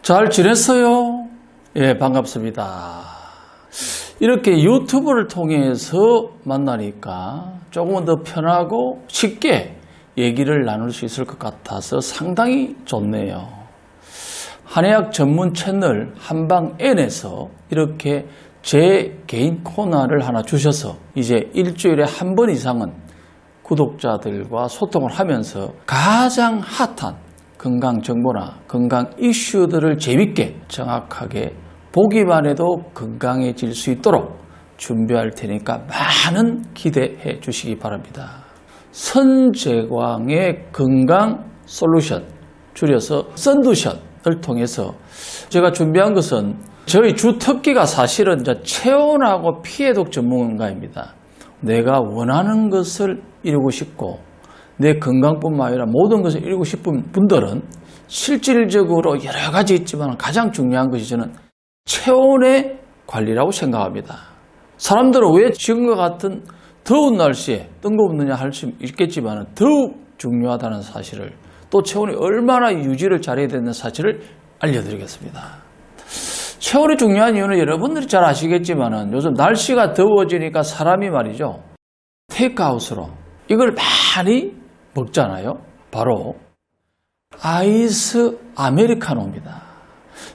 잘 지냈어요? 예, 반갑습니다. 이렇게 유튜브를 통해서 만나니까 조금은 더 편하고 쉽게 얘기를 나눌 수 있을 것 같아서 상당히 좋네요. 한의학 전문 채널 한방N에서 이렇게 제 개인 코너를 하나 주셔서 이제 일주일에 한 번 이상은 구독자들과 소통을 하면서 가장 핫한 건강 정보나 건강 이슈들을 재밌게 정확하게 보기만 해도 건강해질 수 있도록 준비할 테니까 많은 기대해 주시기 바랍니다. 선제광의 건강 솔루션, 줄여서 썬두션을 통해서 제가 준비한 것은 저희 주 특기가 사실은 이제 체온하고 피해독 전문가입니다. 내가 원하는 것을 이루고 싶고 내 건강뿐만 아니라 모든 것을 이루고 싶은 분들은 실질적으로 여러 가지 있지만 가장 중요한 것이 저는 체온의 관리라고 생각합니다. 사람들은 왜 지금과 같은 더운 날씨에 뜬금없느냐 할 수 있겠지만 더욱 중요하다는 사실을, 또 체온이 얼마나 유지를 잘해야 되는 사실을 알려드리겠습니다. 체온이 중요한 이유는 여러분들이 잘 아시겠지만 요즘 날씨가 더워지니까 사람이 말이죠, 테이크아웃으로 이걸 많이 먹잖아요. 바로 아이스 아메리카노입니다.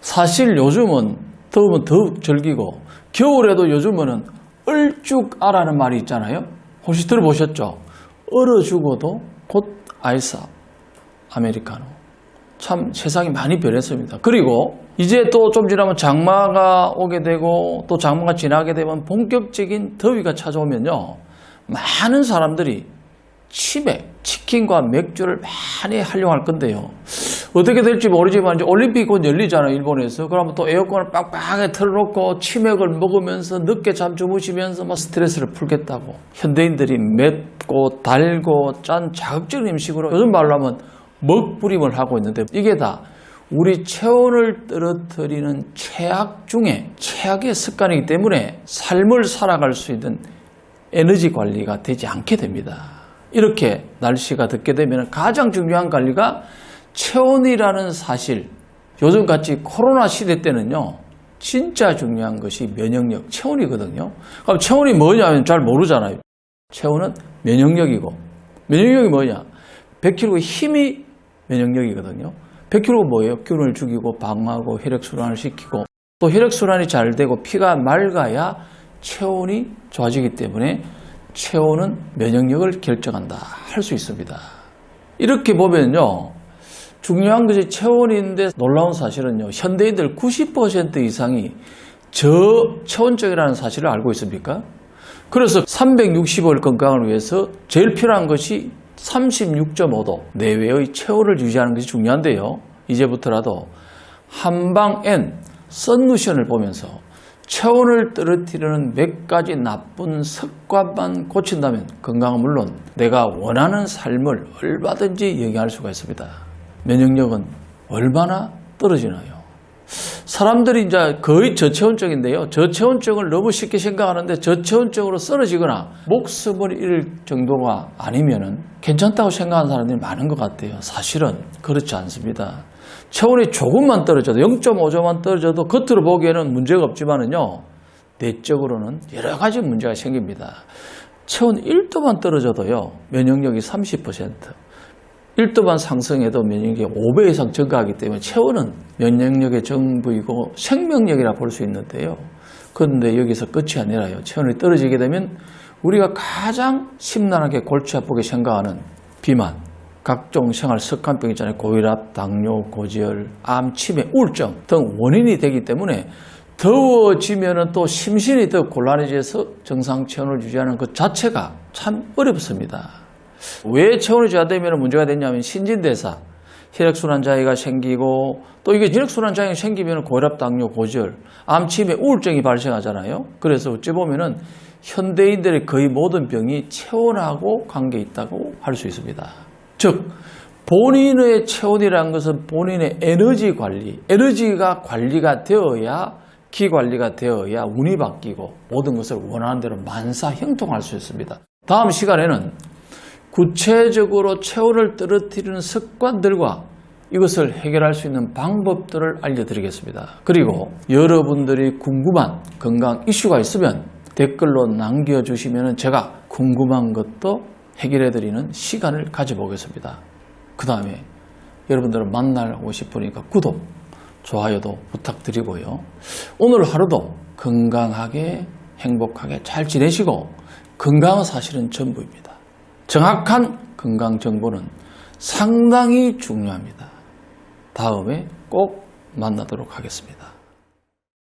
사실 요즘은 더우면 더욱 즐기고 겨울에도 요즘은 얼죽아라는 말이 있잖아요. 혹시 들어보셨죠? 얼어 죽어도 곧 아이스 아메리카노. 참 세상이 많이 변했습니다. 그리고 이제 또 좀 지나면 장마가 오게 되고 또 장마가 지나게 되면 본격적인 더위가 찾아오면요, 많은 사람들이 치킨과 맥주를 많이 활용할 건데요. 어떻게 될지 모르지만 이제 올림픽 곧 열리잖아요, 일본에서. 그러면 또 에어컨을 빵빵하게 틀어놓고 치맥을 먹으면서 늦게 잠 주무시면서 막 스트레스를 풀겠다고. 현대인들이 맵고 달고 짠 자극적인 음식으로 요즘 말로 하면 먹부림을 하고 있는데, 이게 다 우리 체온을 떨어뜨리는 최악 중에 최악의 습관이기 때문에 삶을 살아갈 수 있는 에너지 관리가 되지 않게 됩니다. 이렇게 날씨가 덥게 되면 가장 중요한 관리가 체온이라는 사실, 요즘같이 코로나 시대 때는요 진짜 중요한 것이 면역력, 체온이거든요. 그럼 체온이 뭐냐면 잘 모르잖아요. 체온은 면역력이고, 면역력이 뭐냐, 100kg의 힘이 면역력이거든요. 100kg가 뭐예요? 균을 죽이고 방어하고 혈액순환을 시키고, 또 혈액순환이 잘 되고 피가 맑아야 체온이 좋아지기 때문에 체온은 면역력을 결정한다 할 수 있습니다. 이렇게 보면요, 중요한 것이 체온인데 놀라운 사실은요, 현대인들 90% 이상이 저체온증이라는 사실을 알고 있습니까? 그래서 365일 건강을 위해서 제일 필요한 것이 36.5도 내외의 체온을 유지하는 것이 중요한데요, 이제부터라도 한방N 썬루션을 보면서 체온을 떨어뜨리는 몇 가지 나쁜 습관만 고친다면 건강은 물론 내가 원하는 삶을 얼마든지 영위할 수가 있습니다. 면역력은 얼마나 떨어지나요? 사람들이 이제 거의 저체온증인데요, 저체온증을 너무 쉽게 생각하는데 저체온증으로 쓰러지거나 목숨을 잃을 정도가 아니면은 괜찮다고 생각하는 사람들이 많은 것 같아요. 사실은 그렇지 않습니다. 체온이 조금만 떨어져도 0.5도만 떨어져도 겉으로 보기에는 문제가 없지만은요, 내적으로는 여러 가지 문제가 생깁니다. 체온 1도만 떨어져도요 면역력이 30%, 1도만 상승해도 면역력이 5배 이상 증가하기 때문에 체온은 면역력의 전부이고 생명력이라 볼 수 있는데요. 그런데 여기서 끝이 아니라요, 체온이 떨어지게 되면 우리가 가장 심란하게 골치 아프게 생각하는 비만, 각종 생활 습관병 있잖아요. 고혈압, 당뇨, 고지혈, 암, 치매, 우울증 등 원인이 되기 때문에 더워지면 또 심신이 더 곤란해져서 정상 체온을 유지하는 것 자체가 참 어렵습니다. 왜 체온이 저하되면 문제가 되냐면 신진대사, 혈액순환 장애가 생기고, 또 이게 혈액순환 장애가 생기면 고혈압, 당뇨, 고지혈, 암, 치매, 우울증이 발생하잖아요. 그래서 어찌 보면은 현대인들의 거의 모든 병이 체온하고 관계 있다고 할 수 있습니다. 즉 본인의 체온이라는 것은 본인의 에너지 관리, 에너지가 관리가 되어야, 기 관리가 되어야 운이 바뀌고 모든 것을 원하는 대로 만사형통할 수 있습니다. 다음 시간에는 구체적으로 체온을 떨어뜨리는 습관들과 이것을 해결할 수 있는 방법들을 알려드리겠습니다. 그리고 여러분들이 궁금한 건강 이슈가 있으면 댓글로 남겨주시면 제가 궁금한 것도 해결해드리는 시간을 가져보겠습니다. 그 다음에 여러분들을 만나고 싶으니까 구독, 좋아요도 부탁드리고요. 오늘 하루도 건강하게 행복하게 잘 지내시고, 건강은 사실은 전부입니다. 정확한 건강 정보는 상당히 중요합니다. 다음에 꼭 만나도록 하겠습니다.